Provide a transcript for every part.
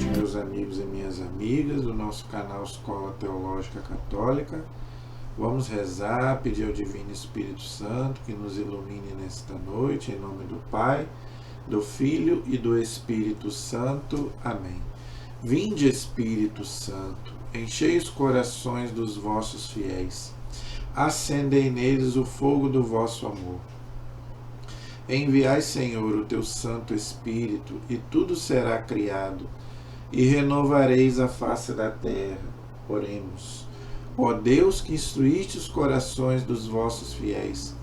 meus amigos e minhas amigas do nosso canal Escola Teológica Católica. Vamos rezar, pedir ao Divino Espírito Santo que nos ilumine nesta noite, em nome do Pai, do Filho e do Espírito Santo. Amém. Vinde, Espírito Santo, enchei os corações dos vossos fiéis, acendei neles o fogo do vosso amor. Enviai, Senhor, o teu Santo Espírito, e tudo será criado, e renovareis a face da terra. Oremos. Ó Deus, que instruíste os corações dos vossos fiéis,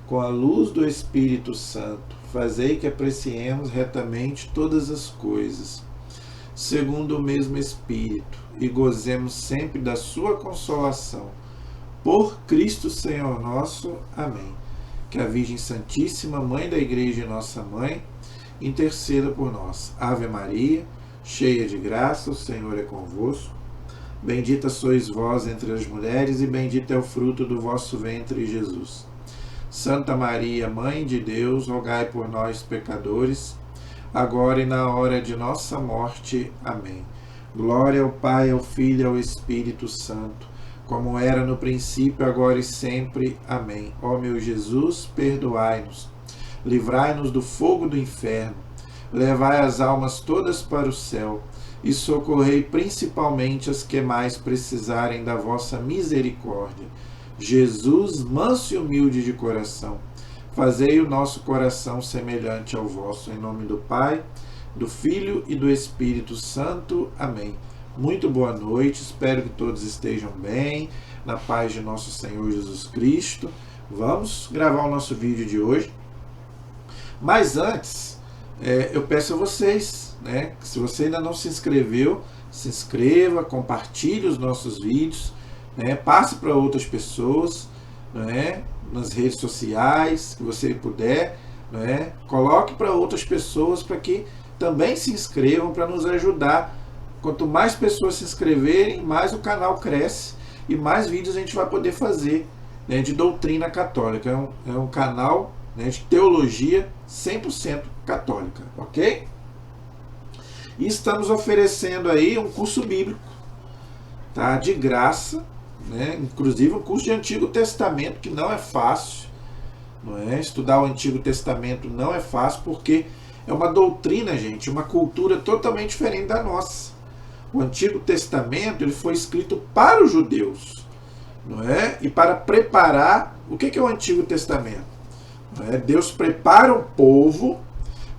com a luz do Espírito Santo, fazei que apreciemos retamente todas as coisas, segundo o mesmo Espírito, e gozemos sempre da sua consolação. Por Cristo Senhor nosso. Amém. Que a Virgem Santíssima, Mãe da Igreja e nossa Mãe, interceda por nós. Ave Maria, cheia de graça, o Senhor é convosco. Bendita sois vós entre as mulheres, e bendito é o fruto do vosso ventre, Jesus. Santa Maria, Mãe de Deus, rogai por nós, pecadores, agora e na hora de nossa morte. Amém. Glória ao Pai, ao Filho e ao Espírito Santo, como era no princípio, agora e sempre. Amém. Ó meu Jesus, perdoai-nos, livrai-nos do fogo do inferno, levai as almas todas para o céu, e socorrei principalmente as que mais precisarem da vossa misericórdia. Jesus, manso e humilde de coração, fazei o nosso coração semelhante ao vosso. Em nome do Pai, do Filho e do Espírito Santo. Amém. Muito boa noite, espero que todos estejam bem, na paz de nosso Senhor Jesus Cristo. Vamos gravar o nosso vídeo de hoje. Mas antes, eu peço a vocês, que se você ainda não se inscreveu, se inscreva, compartilhe os nossos vídeos, passe para outras pessoas, nas redes sociais, que você puder, coloque para outras pessoas para que também se inscrevam, para nos ajudar. Quanto mais pessoas se inscreverem, mais o canal cresce e mais vídeos a gente vai poder fazer, de doutrina católica. É um canal, de teologia 100% católica, ok? E estamos oferecendo aí um curso bíblico, tá? De graça, inclusive um curso de Antigo Testamento, que não é fácil, Estudar o Antigo Testamento não é fácil, porque é uma doutrina, gente, uma cultura totalmente diferente da nossa. O Antigo Testamento ele foi escrito para os judeus, e para preparar. O que é o Antigo Testamento? Deus prepara o povo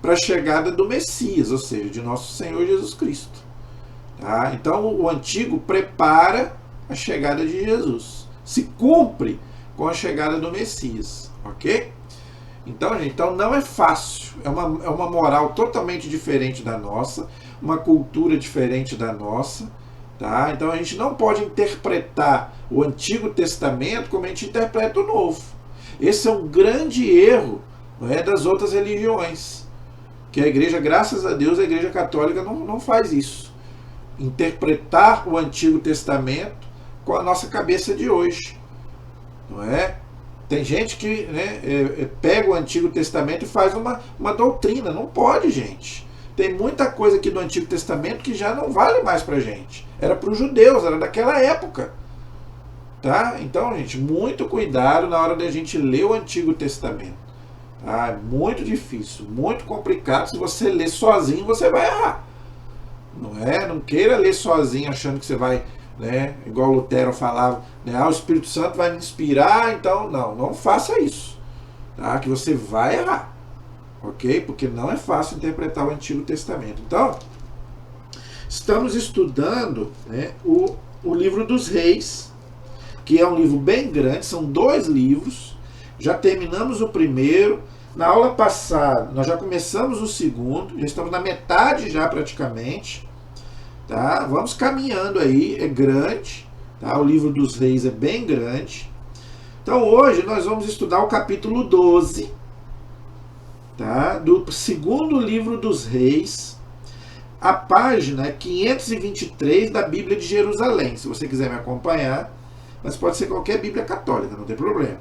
para a chegada do Messias, ou seja, de nosso Senhor Jesus Cristo. Tá? Então o Antigo prepara a chegada de Jesus, se cumpre com a chegada do Messias, ok? Então, gente, não é fácil, é uma moral totalmente diferente da nossa, uma cultura diferente da nossa, tá? Então a gente não pode interpretar o Antigo Testamento como a gente interpreta o Novo. Esse é um grande erro, das outras religiões, que a igreja, graças a Deus, a Igreja Católica não faz isso. Interpretar o Antigo Testamento com a nossa cabeça de hoje, Tem gente que pega o Antigo Testamento e faz uma doutrina. Não pode, gente. Tem muita coisa aqui do Antigo Testamento que já não vale mais pra gente. Era para os judeus, era daquela época. Tá? Então, gente, muito cuidado na hora da gente ler o Antigo Testamento. Tá? É muito difícil, muito complicado. Se você ler sozinho, você vai errar. Não queira ler sozinho achando que você vai, igual Lutero falava, o Espírito Santo vai me inspirar, então não faça isso, tá? Que você vai errar, ok? Porque não é fácil interpretar o Antigo Testamento. Então, estamos estudando o livro dos Reis, que é um livro bem grande, são 2 livros, já terminamos o primeiro, na aula passada nós já começamos o segundo, já estamos na metade já praticamente, tá? Vamos caminhando aí, é grande, tá? O livro dos Reis é bem grande. Então hoje nós vamos estudar o capítulo 12, tá? Do segundo livro dos Reis, a página 523 da Bíblia de Jerusalém. Se você quiser me acompanhar, mas pode ser qualquer Bíblia católica, não tem problema.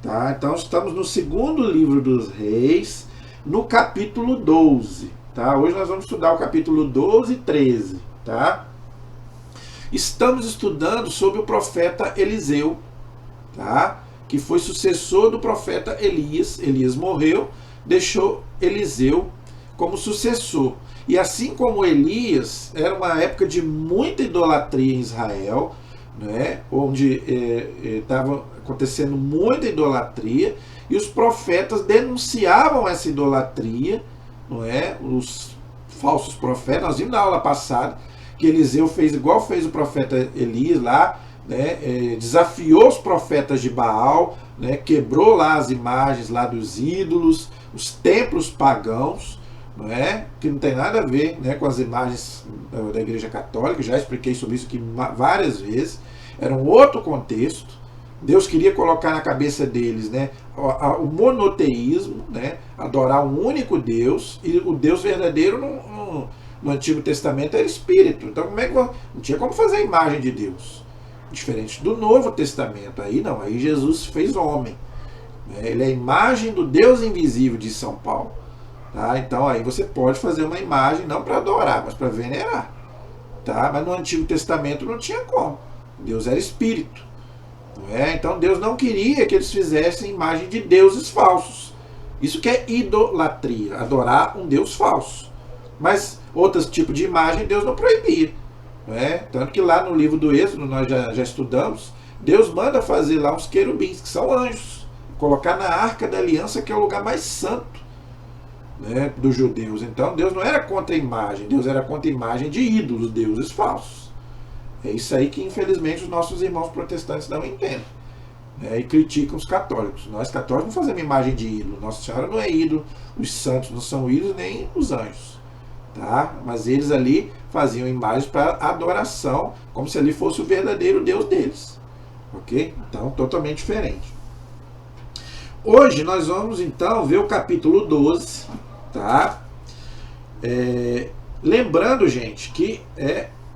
Tá? Então estamos no segundo livro dos Reis, no capítulo 12. tá? Hoje nós vamos estudar o capítulo 12 e 13, tá? Estamos estudando sobre o profeta Eliseu, tá? Que foi sucessor do profeta Elias. Elias morreu, deixou Eliseu como sucessor. E assim como Elias, era uma época de muita idolatria em Israel, né? Onde estava acontecendo muita idolatria, e os profetas denunciavam essa idolatria, não é? Os falsos profetas. Nós vimos na aula passada que Eliseu fez igual fez o profeta Elias lá, né? Desafiou os profetas de Baal, né? Quebrou lá as imagens lá dos ídolos, os templos pagãos, não é? Que não tem nada a ver, né, com as imagens da Igreja Católica. Já expliquei sobre isso aqui várias vezes. Era um outro contexto. Deus queria colocar na cabeça deles, né, o monoteísmo, né, adorar um único Deus, e o Deus verdadeiro no Antigo Testamento era espírito. Então como é que não tinha como fazer a imagem de Deus? Diferente do Novo Testamento. Aí não, aí Jesus fez homem. Ele é a imagem do Deus invisível, de São Paulo. Tá? Então aí você pode fazer uma imagem não para adorar, mas para venerar. Tá? Mas no Antigo Testamento não tinha como. Deus era espírito. Não é? Então Deus não queria que eles fizessem imagem de deuses falsos. Isso que é idolatria, adorar um Deus falso. Mas outros tipos de imagem Deus não proibia. Não é? Tanto que lá no livro do Êxodo, nós já estudamos, Deus manda fazer lá uns querubins, que são anjos. Colocar na Arca da Aliança, que é o lugar mais santo, né, dos judeus. Então Deus não era contra a imagem, Deus era contra a imagem de ídolos, deuses falsos. É isso aí que infelizmente os nossos irmãos protestantes não entendem, né, e criticam os católicos. Nós católicos não fazemos imagem de ídolo. Nossa Senhora não é ídolo, os santos não são ídolos, nem os anjos, tá? Mas eles ali faziam imagens para adoração, como se ali fosse o verdadeiro Deus deles, ok? Então totalmente diferente. Hoje nós vamos então ver o capítulo 12, tá? Lembrando, gente, que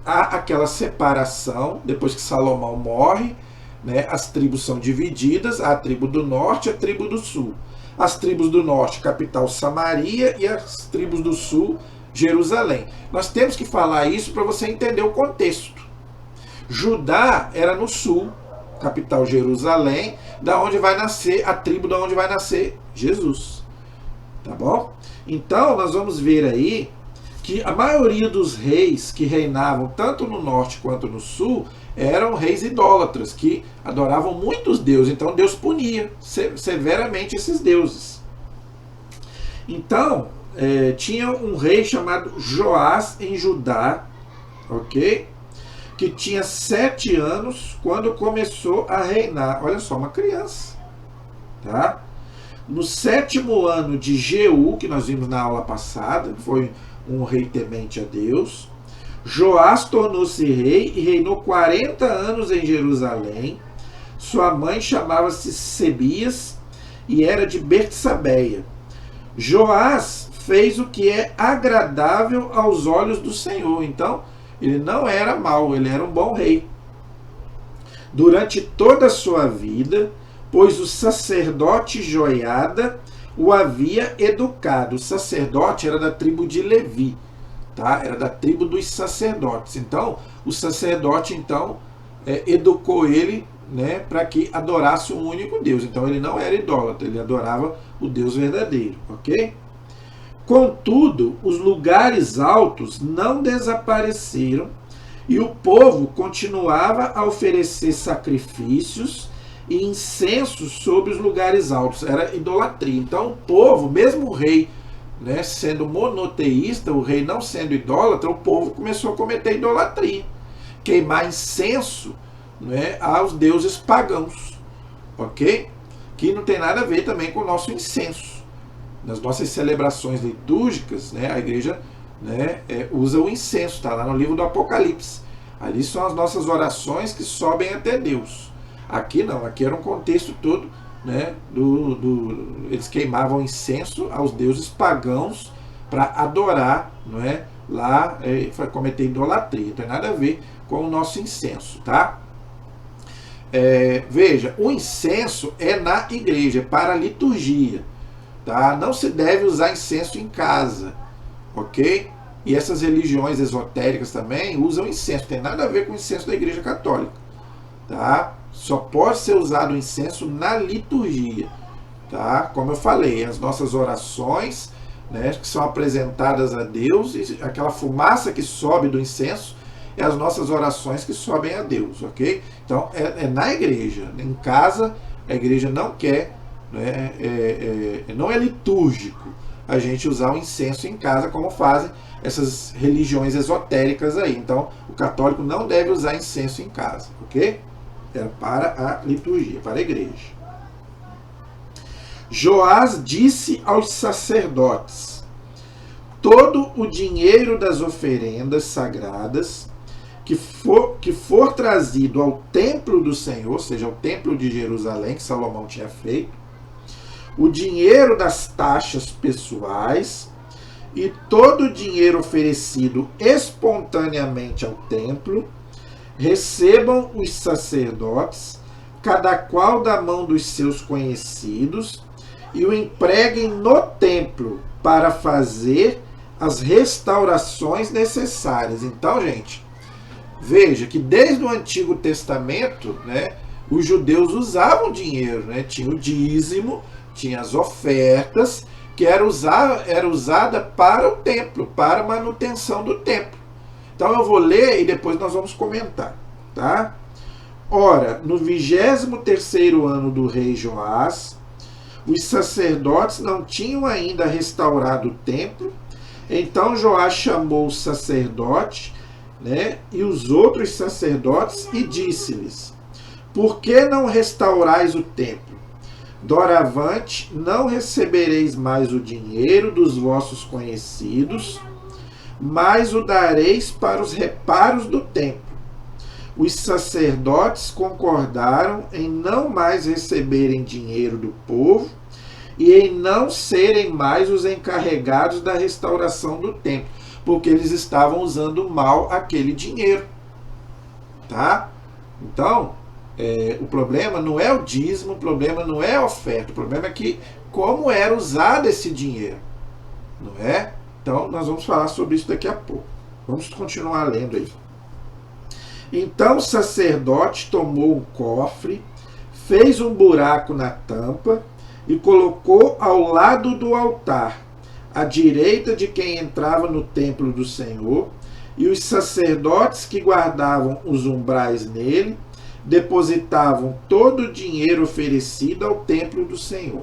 há aquela separação, depois que Salomão morre, né, as tribos são divididas, a tribo do norte e a tribo do sul. As tribos do norte, capital Samaria, e as tribos do sul, Jerusalém. Nós temos que falar isso para você entender o contexto. Judá era no sul, capital Jerusalém, da onde vai nascer a tribo, da onde vai nascer Jesus. Tá bom? Então nós vamos ver aí que a maioria dos reis que reinavam tanto no norte quanto no sul eram reis idólatras, que adoravam muitos deuses. Então Deus punia severamente esses deuses. Então tinha um rei chamado Joás em Judá, ok? Que tinha 7 anos quando começou a reinar. Olha só, uma criança. Tá? No 7º ano de Jeú, que nós vimos na aula passada, foi um rei temente a Deus, Joás tornou-se rei e reinou 40 anos em Jerusalém. Sua mãe chamava-se Sebias e era de Bertsabeia. Joás fez o que é agradável aos olhos do Senhor. Então, ele não era mau, ele era um bom rei. Durante toda a sua vida, pois o sacerdote Joiada o havia educado. O sacerdote era da tribo de Levi, tá? Era da tribo dos sacerdotes. Então, o sacerdote educou ele, né, para que adorasse um único Deus. Então, ele não era idólatra, ele adorava o Deus verdadeiro, ok? Contudo, os lugares altos não desapareceram e o povo continuava a oferecer sacrifícios e incensos sobre os lugares altos. Era idolatria. Então o povo, mesmo o rei, né, sendo monoteísta, o rei não sendo idólatra, o povo começou a cometer idolatria. Queimar incenso, né, aos deuses pagãos. Ok? Que não tem nada a ver também com o nosso incenso. Nas nossas celebrações litúrgicas, né, a igreja, né, usa o incenso, está lá no livro do Apocalipse. Ali são as nossas orações que sobem até Deus. Aqui não, aqui era um contexto todo, né, eles queimavam incenso aos deuses pagãos para adorar, não é, lá, para cometer idolatria. Não tem nada a ver com o nosso incenso, tá? Veja, o incenso é na igreja, para a liturgia. Tá? Não se deve usar incenso em casa, ok? E essas religiões esotéricas também usam incenso, tem nada a ver com o incenso da Igreja Católica, tá? Só pode ser usado o incenso na liturgia, tá? Como eu falei, as nossas orações, né, que são apresentadas a Deus, e aquela fumaça que sobe do incenso é as nossas orações que sobem a Deus, ok? Então é na igreja, em casa a igreja não quer, né, não é litúrgico a gente usar o incenso em casa como fazem essas religiões esotéricas aí. Então o católico não deve usar incenso em casa, ok? É para a liturgia, para a igreja. Joás disse aos sacerdotes: todo o dinheiro das oferendas sagradas que for trazido ao templo do Senhor, ou seja, ao templo de Jerusalém, que Salomão tinha feito, o dinheiro das taxas pessoais e todo o dinheiro oferecido espontaneamente ao templo, recebam os sacerdotes, cada qual da mão dos seus conhecidos, e o empreguem no templo para fazer as restaurações necessárias. Então, gente, veja que desde o Antigo Testamento, né, os judeus usavam dinheiro, né? Tinha o dízimo, tinha as ofertas, que era usada para o templo, para a manutenção do templo. Então eu vou ler e depois nós vamos comentar, tá? Ora, no 23º ano do rei Joás, os sacerdotes não tinham ainda restaurado o templo. Então Joás chamou o sacerdote, né, e os outros sacerdotes e disse-lhes: por que não restaurais o templo? Doravante não recebereis mais o dinheiro dos vossos conhecidos, mas o dareis para os reparos do templo. Os sacerdotes concordaram em não mais receberem dinheiro do povo e em não serem mais os encarregados da restauração do templo, porque eles estavam usando mal aquele dinheiro, tá? Então, o problema não é o dízimo, o problema não é a oferta, o problema é que como era usado esse dinheiro, não é? Então, nós vamos falar sobre isso daqui a pouco. Vamos continuar lendo aí. Então o sacerdote tomou um cofre, fez um buraco na tampa e colocou ao lado do altar, à direita de quem entrava no templo do Senhor, e os sacerdotes que guardavam os umbrais nele depositavam todo o dinheiro oferecido ao templo do Senhor.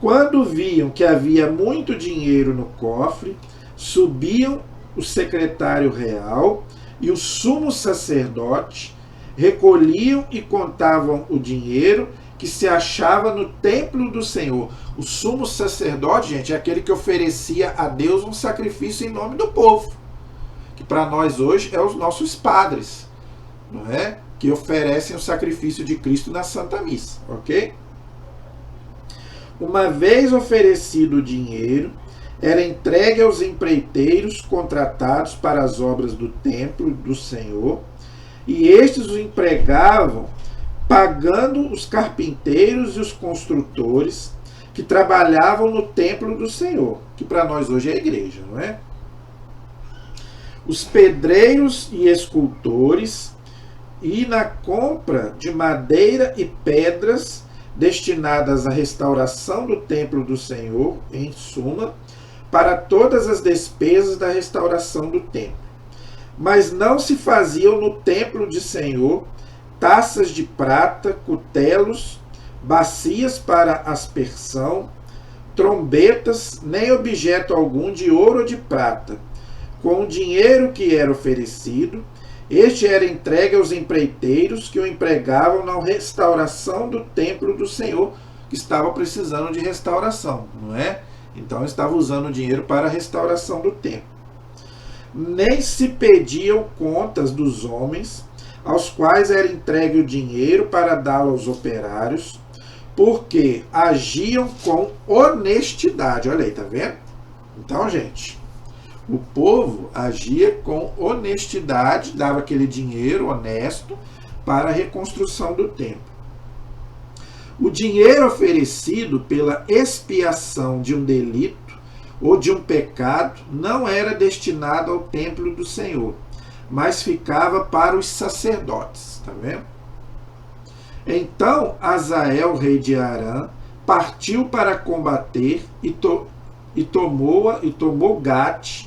Quando viam que havia muito dinheiro no cofre, subiam o secretário real e o sumo sacerdote, recolhiam e contavam o dinheiro que se achava no templo do Senhor. O sumo sacerdote, gente, é aquele que oferecia a Deus um sacrifício em nome do povo, que para nós hoje é os nossos padres, não é? Que oferecem o sacrifício de Cristo na Santa Missa, ok? Uma vez oferecido o dinheiro, era entregue aos empreiteiros contratados para as obras do templo do Senhor, e estes o empregavam pagando os carpinteiros e os construtores que trabalhavam no templo do Senhor, que para nós hoje é a igreja, não é? Os pedreiros e escultores, e na compra de madeira e pedras destinadas à restauração do templo do Senhor, em suma, para todas as despesas da restauração do templo. Mas não se faziam no templo de Senhor taças de prata, cutelos, bacias para aspersão, trombetas, nem objeto algum de ouro ou de prata. Com o dinheiro que era oferecido, este era entregue aos empreiteiros que o empregavam na restauração do templo do Senhor, que estava precisando de restauração, não é? Então estava usando o dinheiro para a restauração do templo. Nem se pediam contas dos homens, aos quais era entregue o dinheiro para dá-lo aos operários, porque agiam com honestidade. Olha aí, tá vendo? Então, gente, o povo agia com honestidade, dava aquele dinheiro honesto para a reconstrução do templo. O dinheiro oferecido pela expiação de um delito ou de um pecado, não era destinado ao templo do Senhor, mas ficava para os sacerdotes. Está vendo? Então Azael, rei de Arã, partiu para combater e tomou Gate,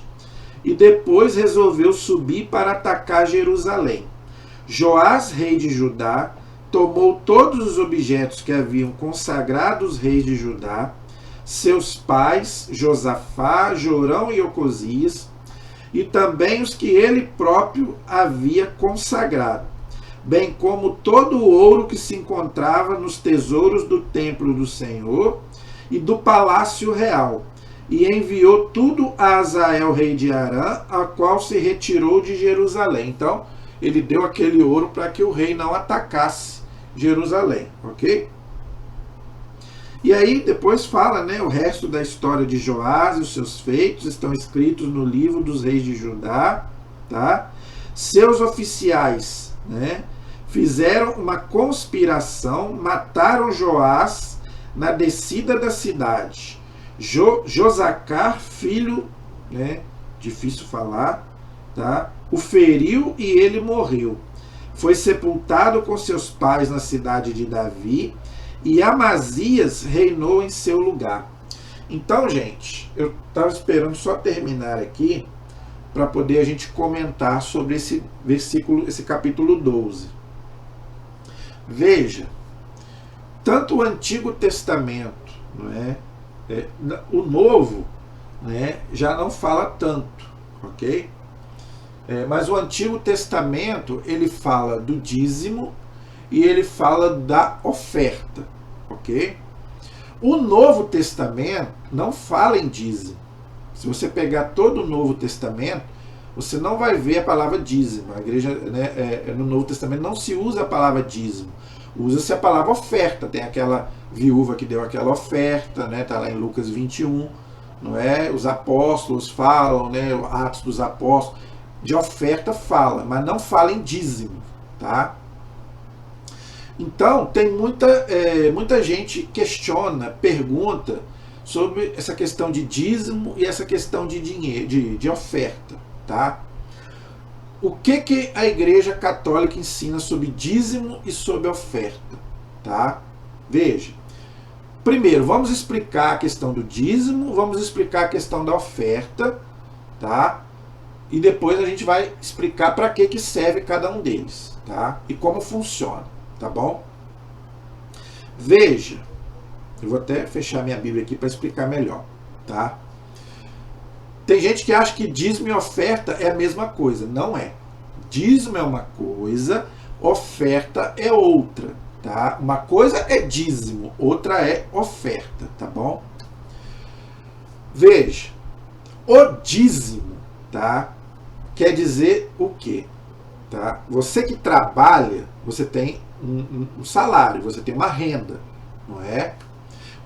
e depois resolveu subir para atacar Jerusalém. Joás, rei de Judá, tomou todos os objetos que haviam consagrado os reis de Judá, seus pais, Josafá, Jorão e Ocosias, e também os que ele próprio havia consagrado, bem como todo o ouro que se encontrava nos tesouros do templo do Senhor e do palácio real, e enviou tudo a Azael, rei de Arã, a qual se retirou de Jerusalém. Então, ele deu aquele ouro para que o rei não atacasse Jerusalém, ok? E aí depois fala, né, o resto da história de Joás e os seus feitos estão escritos no livro dos reis de Judá, tá? Seus oficiais, né, fizeram uma conspiração, mataram Joás na descida da cidade. Josacar, filho, né, difícil falar, tá? O feriu e ele morreu. Foi sepultado com seus pais na cidade de Davi, e Amazias reinou em seu lugar. Então, gente, eu estava esperando só terminar aqui para poder a gente comentar sobre esse versículo, esse capítulo 12. Veja, tanto o Antigo Testamento, não é? O Novo, né, já não fala tanto, ok? Mas o Antigo Testamento, ele fala do dízimo e ele fala da oferta, ok? O Novo Testamento não fala em dízimo. Se você pegar todo o Novo Testamento, você não vai ver a palavra dízimo. A igreja, né, no Novo Testamento não se usa a palavra dízimo. Usa-se a palavra oferta. Tem aquela viúva que deu aquela oferta, né? Está lá em Lucas 21, não é? Os apóstolos falam, né? Atos dos Apóstolos, de oferta fala, mas não fala em dízimo, tá? Então, tem muita gente questiona, pergunta sobre essa questão de dízimo e essa questão de dinheiro, de oferta, tá? O que a Igreja Católica ensina sobre dízimo e sobre oferta, tá? Veja, primeiro, vamos explicar a questão do dízimo, vamos explicar a questão da oferta, tá? E depois a gente vai explicar para que serve cada um deles, tá? E como funciona, tá bom? Veja, eu vou até fechar minha Bíblia aqui para explicar melhor, tá? Tem gente que acha que dízimo e oferta é a mesma coisa. Não é. Dízimo é uma coisa, oferta é outra, tá? Uma coisa é dízimo, outra é oferta, tá bom? Veja, o dízimo, tá? Quer dizer o quê? Tá? Você que trabalha, você tem um salário, você tem uma renda, não é?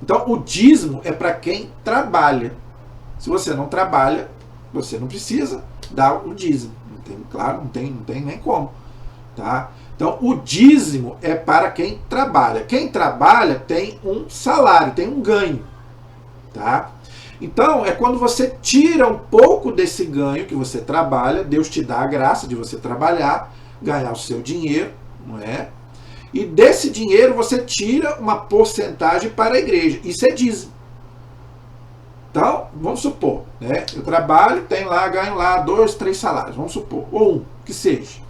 Então, o dízimo é para quem trabalha. Se você não trabalha, você não precisa dar o dízimo. Não tem, claro, não tem nem como. Tá? Então, o dízimo é para quem trabalha. Quem trabalha tem um salário, tem um ganho. Tá? Então, é quando você tira um pouco desse ganho que você trabalha, Deus te dá a graça de você trabalhar, ganhar o seu dinheiro, não é? E desse dinheiro você tira uma porcentagem para a igreja. Isso é dízimo. Então, vamos supor, né? Eu trabalho, tenho lá, ganho lá 2, 3 salários, vamos supor, ou um, que seja.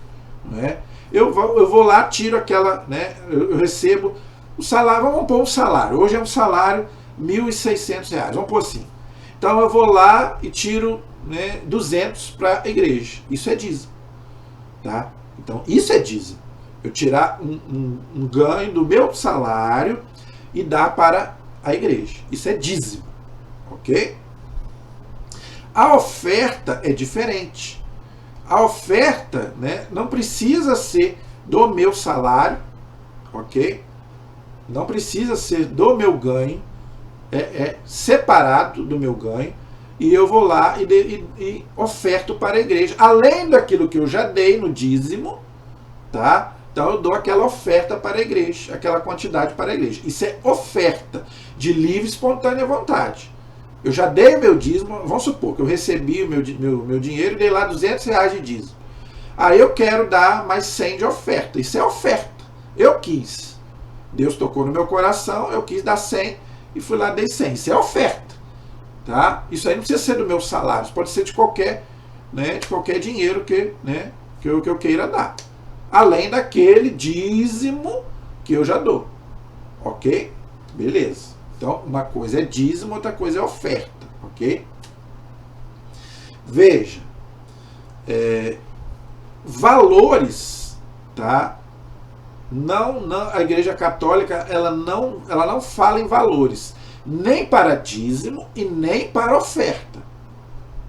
Né? Eu vou lá, tiro aquela, né? Eu recebo o salário, vamos pôr um salário. Hoje é um salário R$ 1.600, vamos pôr assim. Então eu vou lá e tiro, né, 200 para a igreja. Isso é dízimo. Tá? Então isso é dízimo. Eu tirar um ganho do meu salário e dar para a igreja. Isso é dízimo. Ok? A oferta é diferente. A oferta, né, não precisa ser do meu salário, ok? Não precisa ser do meu ganho, é separado do meu ganho, e eu vou lá e oferto para a igreja, além daquilo que eu já dei no dízimo, tá? Então eu dou aquela oferta para a igreja, aquela quantidade para a igreja. Isso é oferta de livre e espontânea vontade. Eu já dei meu dízimo, vamos supor que eu recebi o meu dinheiro e dei lá R$200 de dízimo. Aí eu quero dar mais 100 de oferta. Isso é oferta. Eu quis. Deus tocou no meu coração, eu quis dar 100 e fui lá e dei 100. Isso é oferta. Tá? Isso aí não precisa ser do meu salário, pode ser de qualquer, né, de qualquer dinheiro que eu queira dar. Além daquele dízimo que eu já dou. Ok? Beleza. Então, uma coisa é dízimo, outra coisa é oferta. Ok? Veja. Valores, tá? Não, a Igreja Católica ela não fala em valores, nem para dízimo e nem para oferta.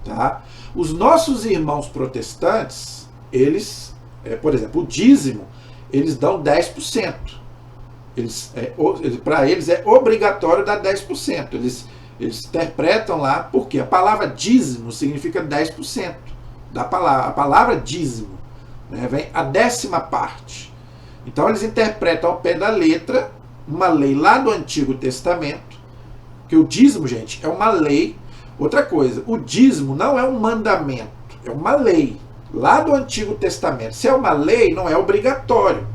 Tá? Os nossos irmãos protestantes, eles, por exemplo, o dízimo, eles dão 10%. Para eles é obrigatório dar 10%. Eles interpretam lá, porque a palavra dízimo significa 10% da palavra. A palavra dízimo, né, vem a 10ª parte. Então eles interpretam ao pé da letra uma lei lá do Antigo Testamento, que o dízimo, gente, é uma lei. Outra coisa, o dízimo não é um mandamento, é uma lei lá do Antigo Testamento. Se é uma lei, não é obrigatório.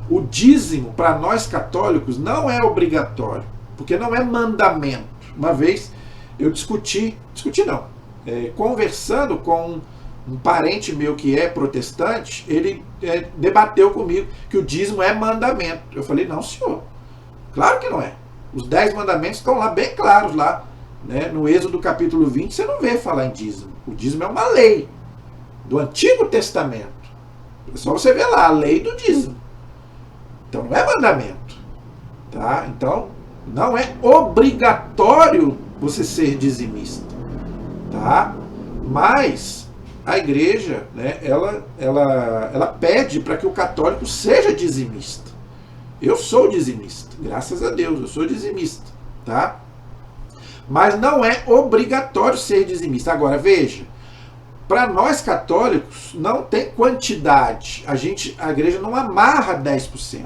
O dízimo, para nós católicos, não é obrigatório, porque não é mandamento. Uma vez eu conversando com um parente meu que é protestante, ele debateu comigo que o dízimo é mandamento. Eu falei, não, senhor, claro que não é. Os 10 mandamentos estão lá bem claros, lá, né? No Êxodo capítulo 20, você não vê falar em dízimo. O dízimo é uma lei do Antigo Testamento. É só você ver lá, a lei do dízimo. Então não é mandamento. Tá? Então não é obrigatório você ser dizimista. Tá? Mas a igreja, né, ela pede para que o católico seja dizimista. Eu sou dizimista, graças a Deus, eu sou dizimista. Tá? Mas não é obrigatório ser dizimista. Agora, veja, para nós católicos não tem quantidade. A igreja não amarra 10%.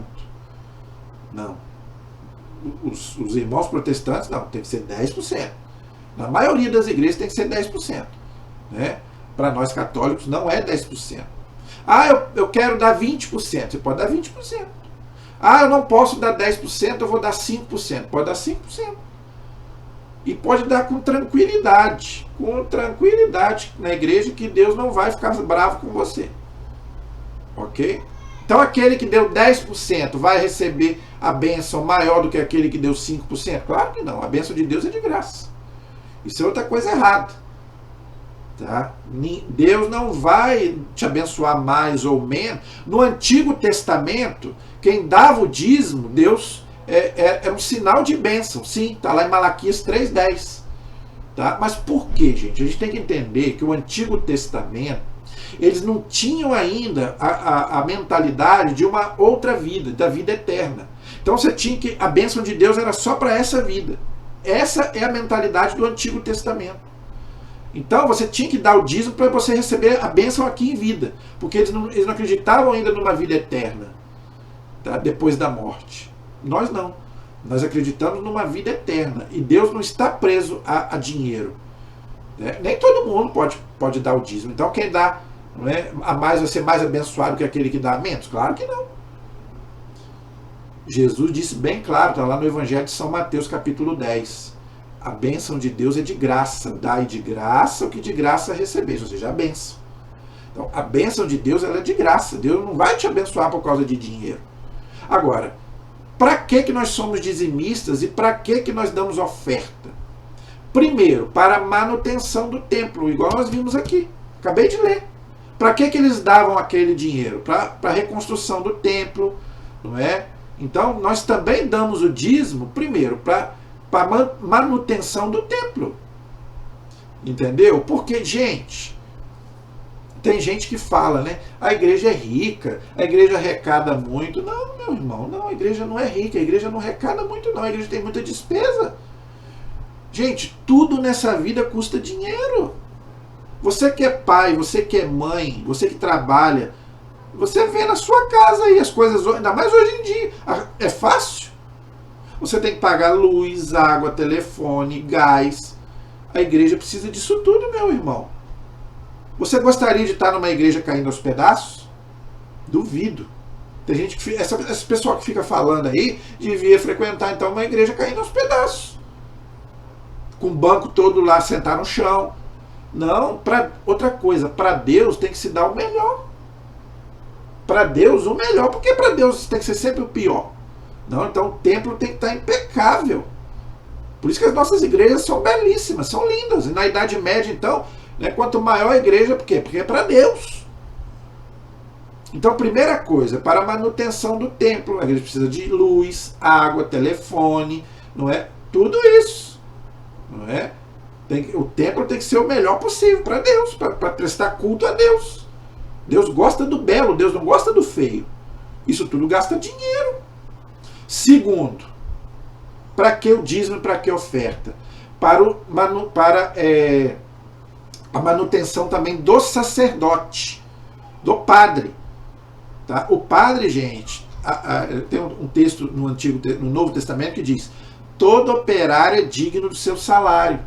Não. Os irmãos protestantes, não, tem que ser 10%. Na maioria das igrejas tem que ser 10%. Né? Para nós católicos não é 10%. Ah, eu quero dar 20%. Você pode dar 20%. Ah, eu não posso dar 10%, eu vou dar 5%. Pode dar 5%. E pode dar com tranquilidade. Com tranquilidade na igreja, que Deus não vai ficar bravo com você. Ok? Então aquele que deu 10% vai receber a bênção maior do que aquele que deu 5%? Claro que não. A bênção de Deus é de graça. Isso é outra coisa errada. Tá? Deus não vai te abençoar mais ou menos. No Antigo Testamento, quem dava o dízimo, Deus era um sinal de bênção. Sim, está lá em Malaquias 3,10. Tá? Mas por quê, gente? A gente tem que entender que o Antigo Testamento, eles não tinham ainda a mentalidade de uma outra vida, da vida eterna. Então você tinha que a bênção de Deus era só para essa vida. Essa é a mentalidade do Antigo Testamento. Então você tinha que dar o dízimo para você receber a bênção aqui em vida. Porque eles não acreditavam ainda numa vida eterna, tá? Depois da morte. Nós não. Nós acreditamos numa vida eterna. E Deus não está preso a dinheiro. Né? Nem todo mundo pode dar o dízimo. Então quem dá, não é, a mais vai ser mais abençoado que aquele que dá a menos? Claro que não. Jesus disse bem claro, está lá no Evangelho de São Mateus, capítulo 10. A bênção de Deus é de graça. Dai de graça o que de graça recebeis, ou seja, a bênção. Então, a bênção de Deus ela é de graça. Deus não vai te abençoar por causa de dinheiro. Agora, para que nós somos dizimistas e para que nós damos oferta? Primeiro, para a manutenção do templo, igual nós vimos aqui. Acabei de ler. Para que eles davam aquele dinheiro? Para a reconstrução do templo, não é? Então, nós também damos o dízimo, primeiro, para a manutenção do templo. Entendeu? Porque, gente, tem gente que fala, né? A igreja é rica, a igreja arrecada muito. Não, meu irmão, não, a igreja não é rica, a igreja não arrecada muito, não. A igreja tem muita despesa. Gente, tudo nessa vida custa dinheiro. Você que é pai, você que é mãe, você que trabalha, você vê na sua casa aí as coisas, ainda mais hoje em dia. É fácil. Você tem que pagar luz, água, telefone, gás. A igreja precisa disso tudo, meu irmão. Você gostaria de estar numa igreja caindo aos pedaços? Duvido. Tem gente que esse pessoal que fica falando aí devia frequentar então uma igreja caindo aos pedaços, com o banco todo lá, sentar no chão. Não, outra coisa, para Deus tem que se dar o melhor. Para Deus o melhor, porque para Deus tem que ser sempre o pior. Não, então o templo tem que estar impecável. Por isso que as nossas igrejas são belíssimas, são lindas. E na Idade Média, então, né, quanto maior a igreja, por quê? Porque é para Deus. Então, primeira coisa, para a manutenção do templo, a igreja precisa de luz, água, telefone, não é? Tudo isso, não é? O templo tem que ser o melhor possível para Deus, para prestar culto a Deus. Deus gosta do belo, Deus não gosta do feio. Isso tudo gasta dinheiro. Segundo, para que o dízimo e para que a oferta? Para a manutenção também do sacerdote, do padre. Tá? O padre, gente, tem um texto no Novo Testamento que diz: todo operário é digno do seu salário.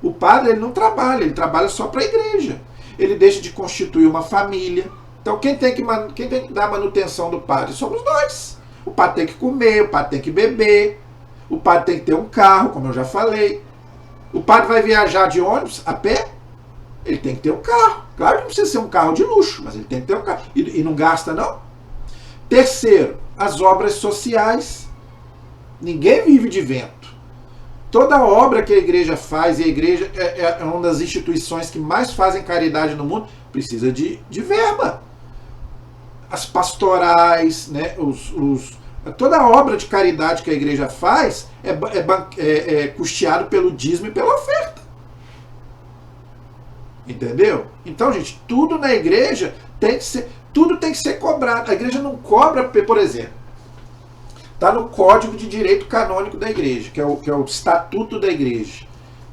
O padre ele não trabalha, ele trabalha só para a igreja. Ele deixa de constituir uma família. Então quem tem que dar a manutenção do padre? Somos nós. O padre tem que comer, o padre tem que beber, o padre tem que ter um carro, como eu já falei. O padre vai viajar de ônibus, a pé? Ele tem que ter um carro. Claro que não precisa ser um carro de luxo, mas ele tem que ter um carro. E não gasta, não. Terceiro, as obras sociais. Ninguém vive de vento. Toda obra que a igreja faz, e a igreja é uma das instituições que mais fazem caridade no mundo, precisa de verba. As pastorais, né, toda a obra de caridade que a igreja faz é custeado pelo dízimo e pela oferta. Entendeu? Então, gente, tudo na igreja tudo tem que ser cobrado. A igreja não cobra, por exemplo, está no Código de Direito Canônico da igreja, que é o Estatuto da igreja,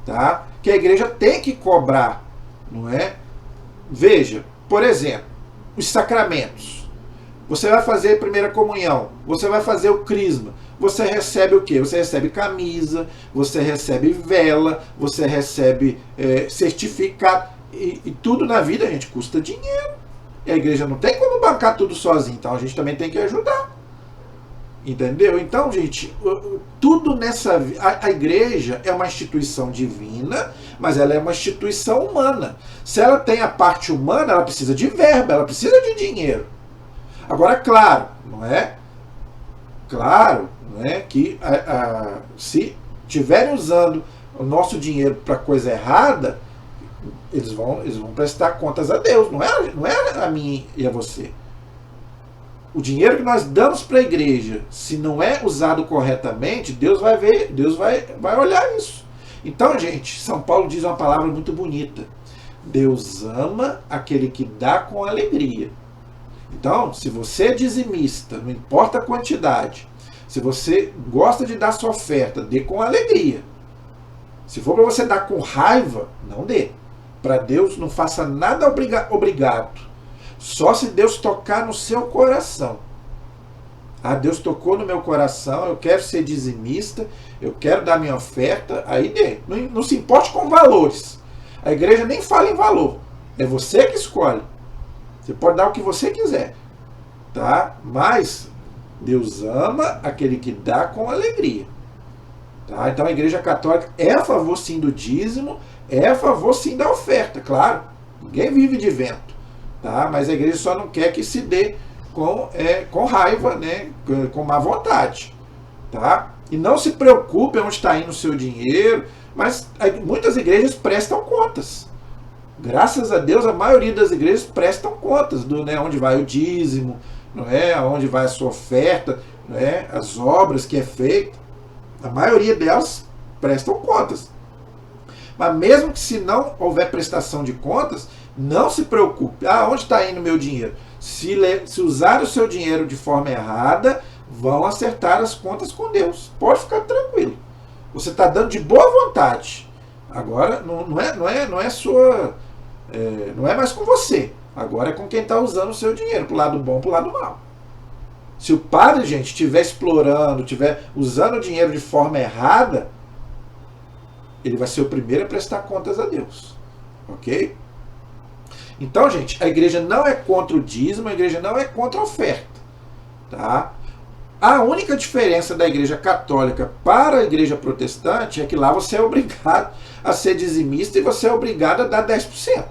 tá? Que a igreja tem que cobrar, não é? Veja, por exemplo, os sacramentos. Você vai fazer a primeira comunhão, você vai fazer o crisma, você recebe o quê? Você recebe camisa, você recebe vela, você recebe certificado, e tudo na vida, gente, custa dinheiro. E a igreja não tem como bancar tudo sozinha, então a gente também tem que ajudar. Entendeu? Então, gente, tudo nessa vida. A igreja é uma instituição divina, mas ela é uma instituição humana. Se ela tem a parte humana, ela precisa de verba, ela precisa de dinheiro. Agora, claro, não é? Claro, não é que se estiverem usando o nosso dinheiro para coisa errada, eles vão prestar contas a Deus, não é a mim e a você. O dinheiro que nós damos para a igreja, se não é usado corretamente, Deus vai ver, Deus vai olhar isso. Então, gente, São Paulo diz uma palavra muito bonita: Deus ama aquele que dá com alegria. Então, se você é dizimista, não importa a quantidade, se você gosta de dar sua oferta, dê com alegria. Se for para você dar com raiva, não dê. Para Deus, não faça nada obrigado. Só se Deus tocar no seu coração. Ah, Deus tocou no meu coração, eu quero ser dizimista, eu quero dar minha oferta, aí dê. Não se importe com valores. A igreja nem fala em valor. É você que escolhe. Você pode dar o que você quiser. Tá? Mas Deus ama aquele que dá com alegria. Tá? Então a igreja católica é a favor sim do dízimo, é a favor sim da oferta, claro. Ninguém vive de vento. Tá? Mas a igreja só não quer que se dê com raiva, né? Com má vontade. Tá? E não se preocupe onde está indo o seu dinheiro, mas muitas igrejas prestam contas. Graças a Deus, a maioria das igrejas prestam contas do, né, onde vai o dízimo, não é? Aonde vai a sua oferta, não é? As obras que é feita. A maioria delas prestam contas. Mas mesmo que se não houver prestação de contas, não se preocupe. Ah, onde está indo o meu dinheiro? Se usar o seu dinheiro de forma errada, vão acertar as contas com Deus. Pode ficar tranquilo. Você está dando de boa vontade. Agora não é sua, não é mais com você. Agora é com quem está usando o seu dinheiro, para o lado bom, para o lado mal. Se o padre, gente, estiver explorando, estiver usando o dinheiro de forma errada, ele vai ser o primeiro a prestar contas a Deus. Ok? Então, gente, a igreja não é contra o dízimo, a igreja não é contra a oferta. Tá? A única diferença da igreja católica para a igreja protestante é que lá você é obrigado a ser dizimista e você é obrigado a dar 10%. Eu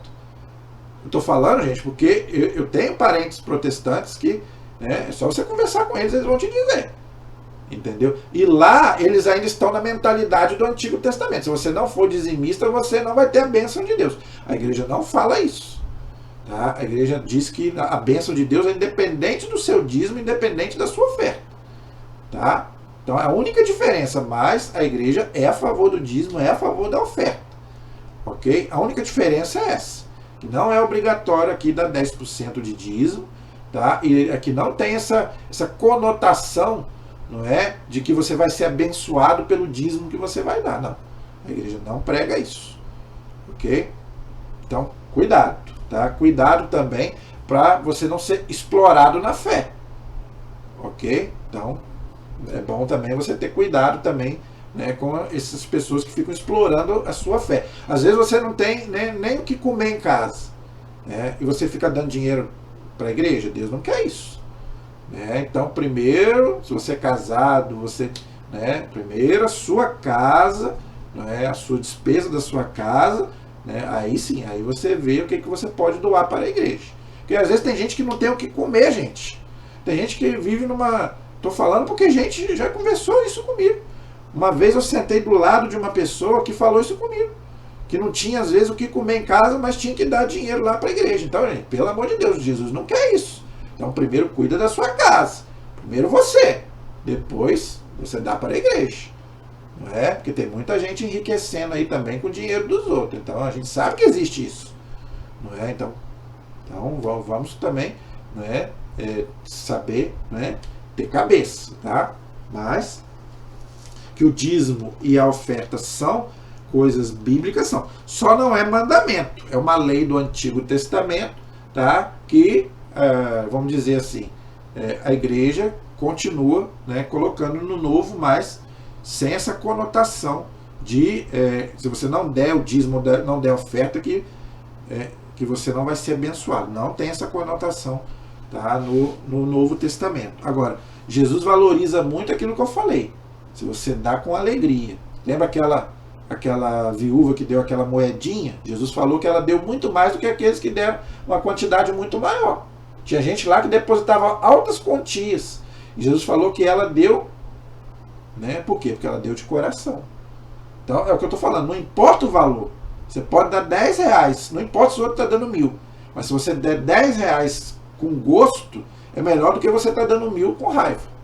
estou falando, gente, porque eu tenho parentes protestantes que, né, é só você conversar com eles, eles vão te dizer. Entendeu? E lá eles ainda estão na mentalidade do Antigo Testamento. Se você não for dizimista, você não vai ter a bênção de Deus. A igreja não fala isso. Tá? A igreja diz que a bênção de Deus é independente do seu dízimo, independente da sua oferta. Tá? Então a única diferença, mas a igreja é a favor do dízimo, é a favor da oferta. Ok? A única diferença é essa. Que não é obrigatório aqui dar 10% de dízimo. Tá? E aqui não tem essa conotação, não é, de que você vai ser abençoado pelo dízimo que você vai dar. Não. A igreja não prega isso. Ok? Então, cuidado. Tá? Cuidado também para você não ser explorado na fé. Ok? Então, é bom também você ter cuidado também, né, com essas pessoas que ficam explorando a sua fé. Às vezes você não tem, né, nem o que comer em casa, né, e você fica dando dinheiro para a igreja. Deus não quer isso. Né? Então, primeiro, se você é casado, você, né, primeiro a sua casa, né, a sua despesa da sua casa, né, aí sim, aí você vê o que você pode doar para a igreja. Porque às vezes tem gente que não tem o que comer, gente. Tem gente que vive numa... Estou falando porque a gente já conversou isso comigo. Uma vez eu sentei do lado de uma pessoa que falou isso comigo. Que não tinha, às vezes, o que comer em casa, mas tinha que dar dinheiro lá para a igreja. Então, gente, pelo amor de Deus, Jesus não quer isso. Então, primeiro cuida da sua casa. Primeiro você. Depois, você dá para a igreja. Não é? Porque tem muita gente enriquecendo aí também com o dinheiro dos outros. Então, a gente sabe que existe isso. Não é? Então vamos também, não é, saber, né, ter cabeça, tá? Mas que o dízimo e a oferta são coisas bíblicas, são. Só não é mandamento, é uma lei do Antigo Testamento, tá? Que, vamos dizer assim, a igreja continua, né, colocando no Novo, mas sem essa conotação de, se você não der o dízimo, não der a oferta, que você não vai ser abençoado. Não tem essa conotação, tá, no Novo Testamento. Agora, Jesus valoriza muito aquilo que eu falei. Se você dá com alegria. Lembra aquela viúva que deu aquela moedinha? Jesus falou que ela deu muito mais do que aqueles que deram uma quantidade muito maior. Tinha gente lá que depositava altas quantias. E Jesus falou que ela deu, né? Por quê? Porque ela deu de coração. Então, é o que eu estou falando. Não importa o valor. Você pode dar 10 reais. Não importa se o outro está dando 1.000. Mas se você der 10 reais com gosto, é melhor do que você estar dando 1.000 com raiva.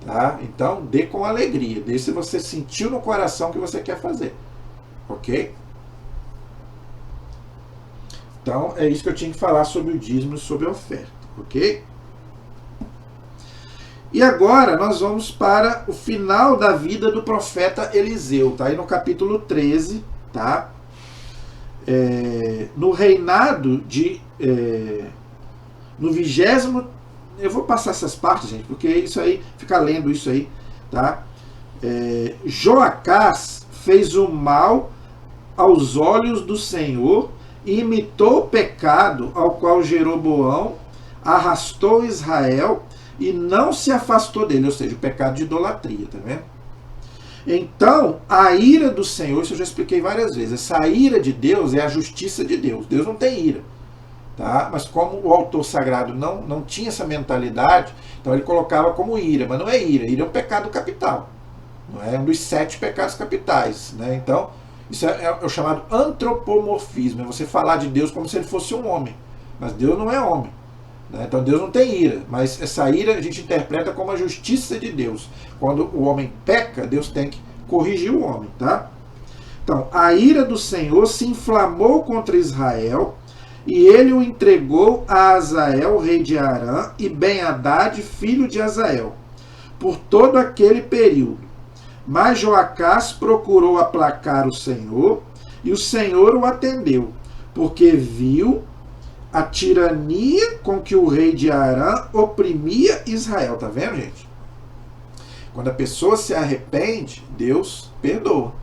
Tá? Então, dê com alegria. Dê se você sentiu no coração que você quer fazer. Ok? Então, é isso que eu tinha que falar sobre o dízimo e sobre a oferta. Ok? E agora nós vamos para o final da vida do profeta Eliseu. Tá aí no capítulo 13. Tá? No reinado de... no 20º... Eu vou passar essas partes, gente, porque isso aí, ficar lendo isso aí, tá? Joacás fez o mal aos olhos do Senhor e imitou o pecado ao qual Jeroboão arrastou Israel e não se afastou dele, ou seja, o pecado de idolatria, tá vendo? Então, a ira do Senhor, isso eu já expliquei várias vezes, essa ira de Deus é a justiça de Deus. Deus não tem ira. Tá? Mas como o autor sagrado não tinha essa mentalidade, então ele colocava como ira, mas não é ira. Ira é um pecado capital. Não é um dos 7 pecados capitais. Né? Então, isso é o chamado antropomorfismo. É você falar de Deus como se ele fosse um homem. Mas Deus não é homem. Né? Então Deus não tem ira. Mas essa ira a gente interpreta como a justiça de Deus. Quando o homem peca, Deus tem que corrigir o homem. Tá? Então, a ira do Senhor se inflamou contra Israel, e ele o entregou a Azael, rei de Arã, e Ben-Hadad, filho de Azael, por todo aquele período. Mas Joacás procurou aplacar o Senhor, e o Senhor o atendeu, porque viu a tirania com que o rei de Arã oprimia Israel. Tá vendo, gente? Quando a pessoa se arrepende, Deus perdoa.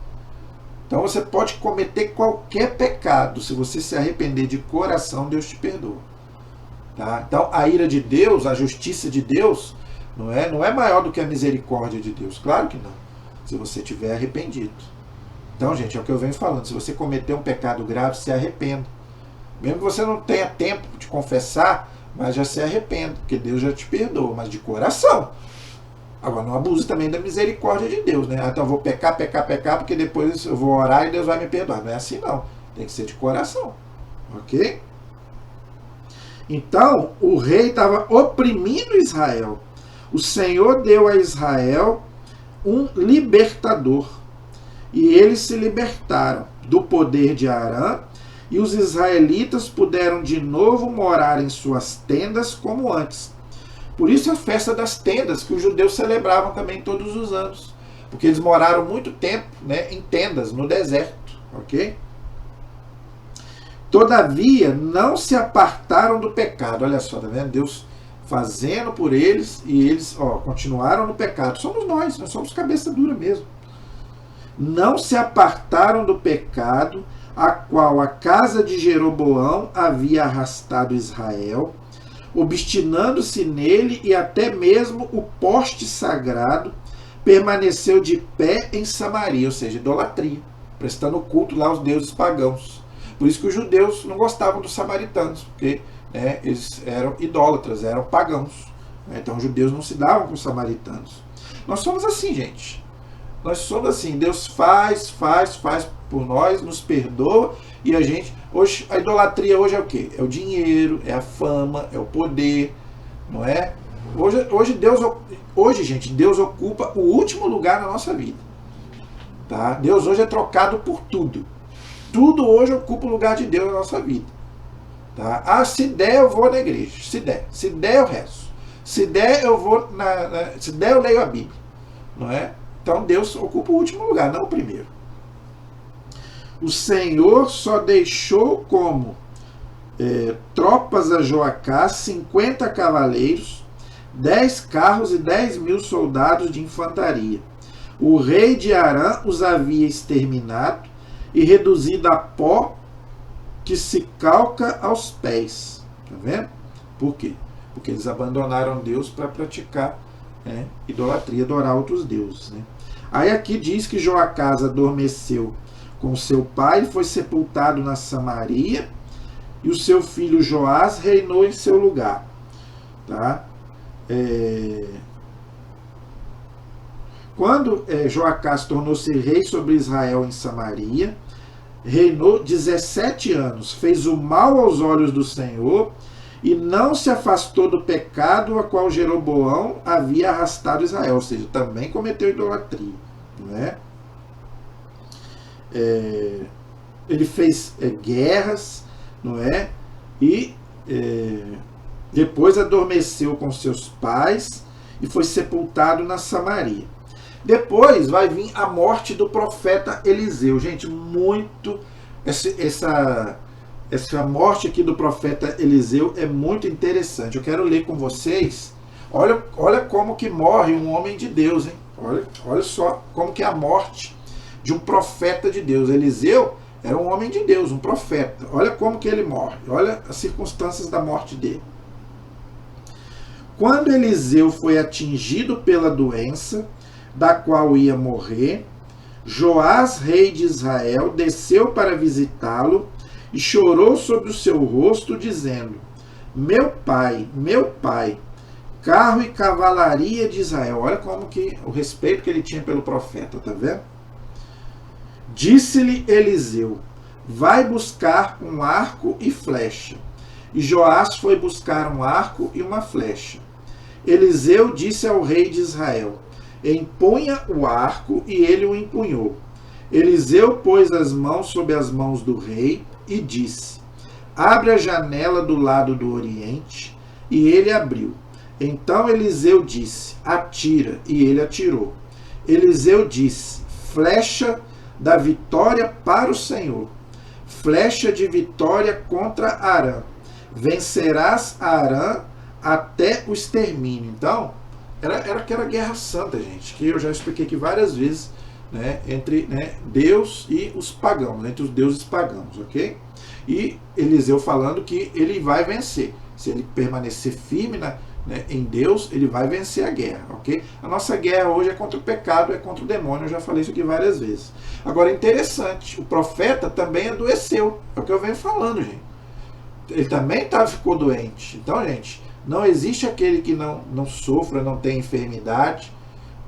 Então você pode cometer qualquer pecado, se você se arrepender de coração, Deus te perdoa. Tá? Então a ira de Deus, a justiça de Deus, não é maior do que a misericórdia de Deus. Claro que não, se você tiver arrependido. Então, gente, é o que eu venho falando. Se você cometer um pecado grave, se arrependa. Mesmo que você não tenha tempo de confessar, mas já se arrependa, porque Deus já te perdoa, mas de coração. Agora, não abuse também da misericórdia de Deus, né? Então eu vou pecar, porque depois eu vou orar e Deus vai me perdoar. Não é assim, não. Tem que ser de coração. Ok? Então, o rei estava oprimindo Israel. O Senhor deu a Israel um libertador. E eles se libertaram do poder de Arã, e os israelitas puderam de novo morar em suas tendas como antes. Por isso a festa das tendas, que os judeus celebravam também todos os anos. Porque eles moraram muito tempo, né, em tendas, no deserto. Ok? Todavia, não se apartaram do pecado. Olha só, tá vendo? Deus fazendo por eles, e eles continuaram no pecado. Somos nós somos cabeça dura mesmo. Não se apartaram do pecado, a qual a casa de Jeroboão havia arrastado Israel, obstinando-se nele, e até mesmo o poste sagrado permaneceu de pé em Samaria, ou seja, idolatria, prestando culto lá aos deuses pagãos. Por isso que os judeus não gostavam dos samaritanos, porque eles eram idólatras, eram pagãos. Então os judeus não se davam com os samaritanos. Nós somos assim, gente. Nós somos assim, Deus faz por nós, nos perdoa, e a gente, hoje, a idolatria hoje é o quê? É o dinheiro, é a fama, é o poder, não é? Hoje, gente, Deus ocupa o último lugar na nossa vida. Tá? Deus hoje é trocado por tudo. Tudo hoje ocupa o lugar de Deus na nossa vida. Tá? Se der, eu vou na igreja. Se der, eu rezo. Se der, eu vou se der, eu leio a Bíblia. Não é? Então Deus ocupa o último lugar, não o primeiro. O Senhor só deixou como tropas a Joacás 50 cavaleiros, 10 carros e 10.000 soldados de infantaria. O rei de Arã os havia exterminado e reduzido a pó que se calca aos pés. Tá vendo? Por quê? Porque eles abandonaram Deus para praticar idolatria, adorar outros deuses. Né? Aí aqui diz que Joacás adormeceu com seu pai, foi sepultado na Samaria, e o seu filho Joás reinou em seu lugar. Tá? Quando Joacás tornou-se rei sobre Israel em Samaria, reinou 17 anos, fez o mal aos olhos do Senhor, e não se afastou do pecado a qual Jeroboão havia arrastado Israel, ou seja, também cometeu idolatria. Né? Ele fez guerras, não é? E depois adormeceu com seus pais e foi sepultado na Samaria. Depois vai vir a morte do profeta Eliseu. Gente, muito essa morte aqui do profeta Eliseu é muito interessante. Eu quero ler com vocês. Olha como que morre um homem de Deus, hein? Olha só como que é a morte de um profeta de Deus. Eliseu era um homem de Deus, um profeta. Olha como que ele morre. Olha as circunstâncias da morte dele. Quando Eliseu foi atingido pela doença, da qual ia morrer, Joás, rei de Israel, desceu para visitá-lo e chorou sobre o seu rosto, dizendo: meu pai, carro e cavalaria de Israel. Olha como que o respeito que ele tinha pelo profeta, tá vendo? Disse-lhe Eliseu: vai buscar um arco e flecha. E Joás foi buscar um arco e uma flecha. Eliseu disse ao rei de Israel: empunha o arco, e ele o empunhou. Eliseu pôs as mãos sobre as mãos do rei e disse: abre a janela do lado do oriente. E ele abriu. Então Eliseu disse: atira, e ele atirou. Eliseu disse: flecha da vitória para o Senhor, flecha de vitória contra Arã. Vencerás Arã até o extermínio. Então, era aquela guerra santa, gente, que eu já expliquei aqui várias vezes, né, entre, né, Deus e os pagãos, entre os deuses pagãos, ok? E Eliseu falando que ele vai vencer. Se ele permanecer firme né, em Deus, ele vai vencer a guerra, ok? A nossa guerra hoje é contra o pecado, é contra o demônio, eu já falei isso aqui várias vezes. Agora, interessante, o profeta também adoeceu, é o que eu venho falando, gente. Ele também ficou doente. Então, gente, não existe aquele que não sofra, não tem enfermidade,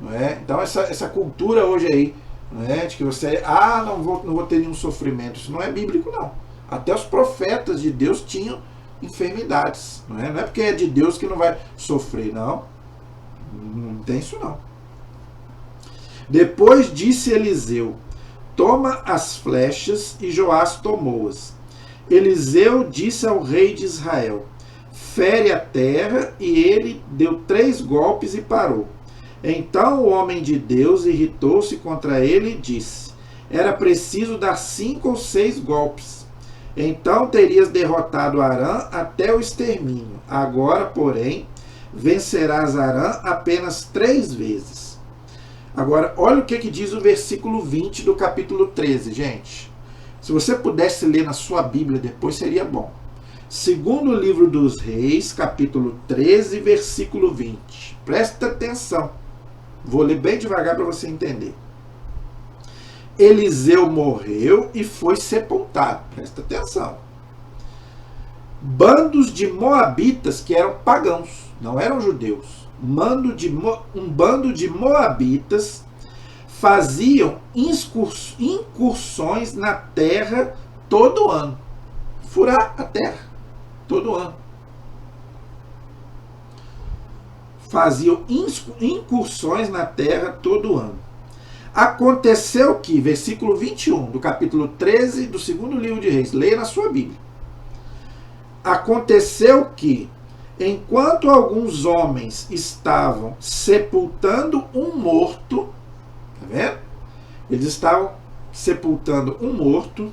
não é? Então, essa cultura hoje aí, não é? De que você, não vou ter nenhum sofrimento, isso não é bíblico, não. Até os profetas de Deus tinham enfermidades, não é? Não é porque é de Deus que não vai sofrer, não. Não tem isso, não. Depois disse Eliseu: toma as flechas, e Joás tomou-as. Eliseu disse ao rei de Israel: fere a terra, e ele deu 3 golpes e parou. Então o homem de Deus irritou-se contra ele e disse: era preciso dar 5 ou 6 golpes. Então terias derrotado Arã até o extermínio. Agora, porém, vencerás Arã apenas 3 vezes. Agora, olha o que diz o versículo 20 do capítulo 13, gente. Se você pudesse ler na sua Bíblia depois, seria bom. Segundo livro dos Reis, capítulo 13, versículo 20. Presta atenção. Vou ler bem devagar para você entender. Eliseu morreu e foi sepultado. Presta atenção. Bandos de moabitas, que eram pagãos, não eram judeus. Um bando de moabitas faziam incursões na terra todo ano. Furar a terra todo ano. Faziam incursões na terra todo ano. Aconteceu que, versículo 21 do capítulo 13 do segundo livro de Reis, leia na sua Bíblia. Aconteceu que, enquanto alguns homens estavam sepultando um morto, tá vendo? Eles estavam sepultando um morto,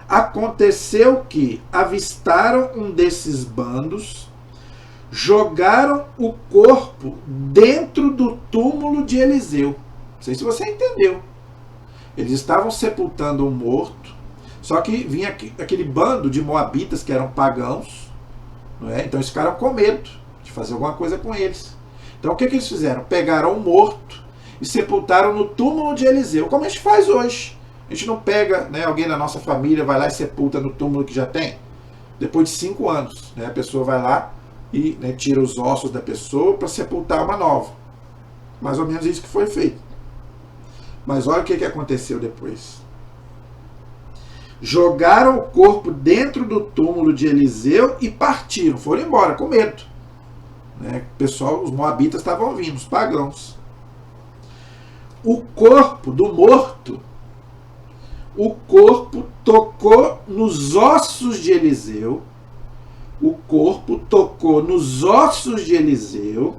aconteceu que avistaram um desses bandos, jogaram o corpo dentro do túmulo de Eliseu. Não sei se você entendeu. Eles estavam sepultando um morto, só que vinha aquele bando de moabitas que eram pagãos, não é? Então eles ficaram com medo de fazer alguma coisa com eles. Então o que eles fizeram? Pegaram o morto e sepultaram no túmulo de Eliseu, como a gente faz hoje. A gente não pega, né, alguém da nossa família, vai lá e sepulta no túmulo que já tem. Depois de 5 anos, né, a pessoa vai lá e, né, tira os ossos da pessoa para sepultar uma nova. Mais ou menos isso que foi feito. Mas olha o que aconteceu depois. Jogaram o corpo dentro do túmulo de Eliseu e partiram. Foram embora com medo. Né? O pessoal, os moabitas estavam vindo, os pagãos. O corpo do morto, o corpo tocou nos ossos de Eliseu. O corpo tocou nos ossos de Eliseu,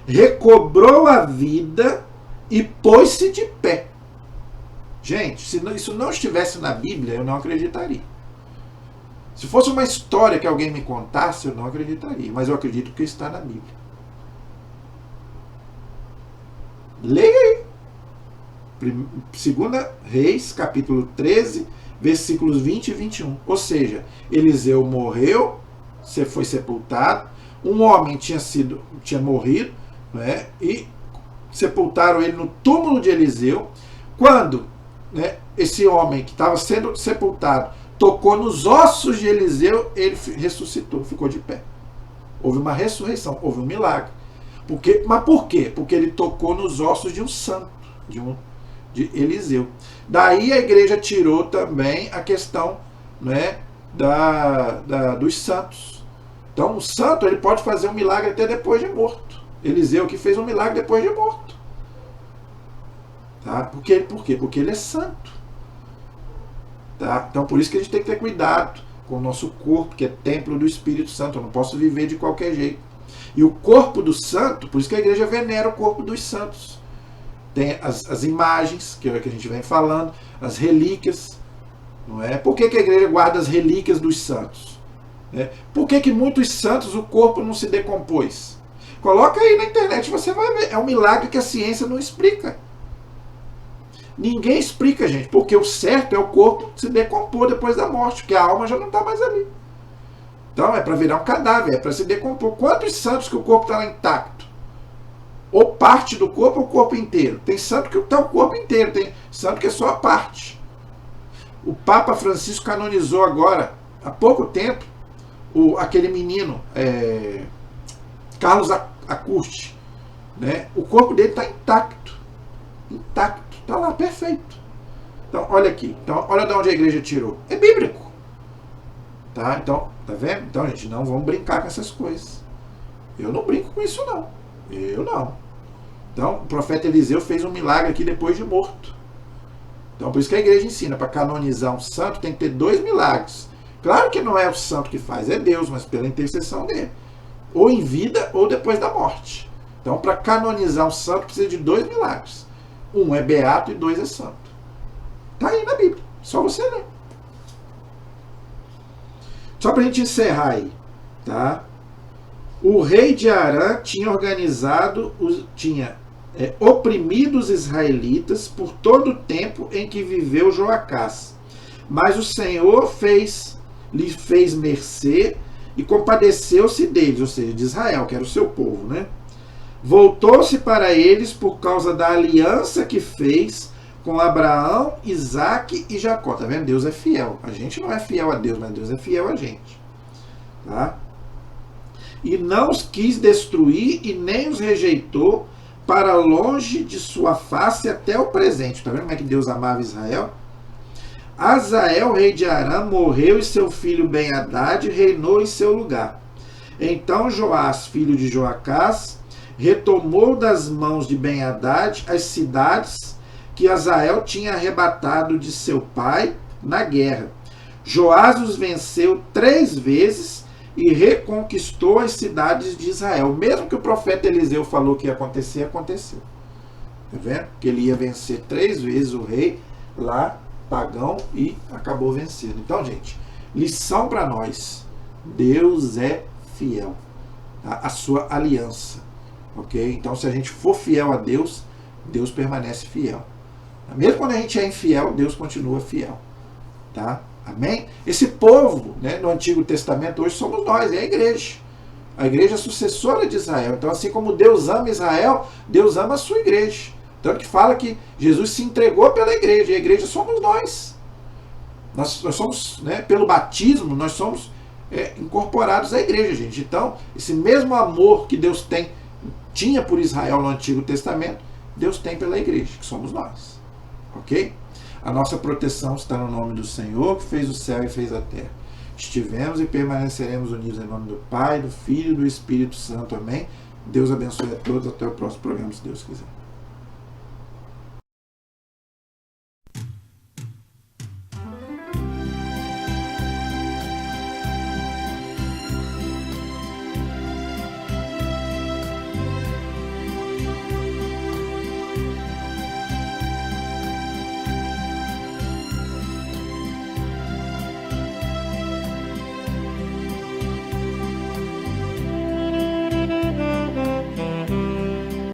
recobrou a vida e pôs-se de pé. Gente, se isso não estivesse na Bíblia, eu não acreditaria. Se fosse uma história que alguém me contasse, eu não acreditaria. Mas eu acredito que está na Bíblia. Leia aí. 2 Reis, capítulo 13, versículos 20 e 21. Ou seja, Eliseu morreu, foi sepultado, um homem tinha morrido, né, e sepultaram ele no túmulo de Eliseu. Quando, né, esse homem que estava sendo sepultado tocou nos ossos de Eliseu, ele ressuscitou, ficou de pé. Houve uma ressurreição, houve um milagre. Mas por quê? Porque ele tocou nos ossos de um santo, de Eliseu. Daí a igreja tirou também a questão, né, dos santos. Então o santo, ele pode fazer um milagre até depois de morto. Eliseu que fez um milagre depois de morto. Tá? Por quê? Porque ele é santo. Tá? Então por isso que a gente tem que ter cuidado com o nosso corpo, que é templo do Espírito Santo. Eu não posso viver de qualquer jeito. E o corpo do santo, por isso que a igreja venera o corpo dos santos. Tem as imagens, que é o que a gente vem falando, as relíquias. Não é? Por que a igreja guarda as relíquias dos santos? Por que muitos santos o corpo não se decompôs? Coloca aí na internet, você vai ver. É um milagre que a ciência não explica. Ninguém explica, gente, porque o certo é o corpo se decompor depois da morte, porque a alma já não está mais ali. Então é para virar um cadáver, é para se decompor. Quantos santos que o corpo está lá intacto? Ou parte do corpo ou o corpo inteiro? Tem santo que está o corpo inteiro, tem santo que é só a parte. O Papa Francisco canonizou agora, há pouco tempo, aquele menino, Carlos Acusti. Né? O corpo dele está intacto. Intacto. Está lá, perfeito. Então, olha aqui. Então, olha de onde a igreja tirou. É bíblico. Tá? Então, tá vendo? Então, gente, não vamos brincar com essas coisas. Eu não brinco com isso, não. Eu não. Então, o profeta Eliseu fez um milagre aqui depois de morto. Então, por isso que a igreja ensina, para canonizar um santo tem que ter 2 milagres. Claro que não é o santo que faz, é Deus, mas pela intercessão dele. Ou em vida, ou depois da morte. Então, para canonizar um santo, precisa de 2 milagres. 1 é beato e 2 é santo. Está aí na Bíblia. Só você ler. Só para a gente encerrar aí. Tá? O rei de Arã tinha organizado, tinha oprimido os israelitas por todo o tempo em que viveu Joacás. Mas o Senhor lhe fez mercê e compadeceu-se deles, ou seja, de Israel, que era o seu povo, né? Voltou-se para eles por causa da aliança que fez com Abraão, Isaque e Jacó. Tá vendo? Deus é fiel. A gente não é fiel a Deus, mas Deus é fiel a gente. Tá? E não os quis destruir e nem os rejeitou para longe de sua face até o presente. Tá vendo como é que Deus amava Israel? Azael, rei de Arã, morreu e seu filho Ben-Hadad reinou em seu lugar. Então Joás, filho de Joacás, retomou das mãos de Ben-Hadad as cidades que Azael tinha arrebatado de seu pai na guerra. Joás os venceu 3 vezes e reconquistou as cidades de Israel. Mesmo que o profeta Eliseu falou que ia acontecer, aconteceu. Tá vendo? Que ele ia vencer 3 vezes o rei lá, pagão, e acabou vencendo. Então, gente, lição para nós. Deus é fiel. Tá? A sua aliança. Ok? Então, se a gente for fiel a Deus, Deus permanece fiel. Mesmo quando a gente é infiel, Deus continua fiel. Tá? Amém? Esse povo, né, no Antigo Testamento, hoje somos nós, é a igreja. A igreja sucessora de Israel. Então, assim como Deus ama Israel, Deus ama a sua igreja. Tanto que fala que Jesus se entregou pela igreja, e a igreja somos nós. Nós somos, né, pelo batismo, nós somos incorporados à igreja, gente. Então, esse mesmo amor que Deus tinha por Israel no Antigo Testamento, Deus tem pela igreja, que somos nós. Ok? A nossa proteção está no nome do Senhor, que fez o céu e fez a terra. Estivemos e permaneceremos unidos em nome do Pai, do Filho e do Espírito Santo. Amém? Deus abençoe a todos. Até o próximo programa, se Deus quiser.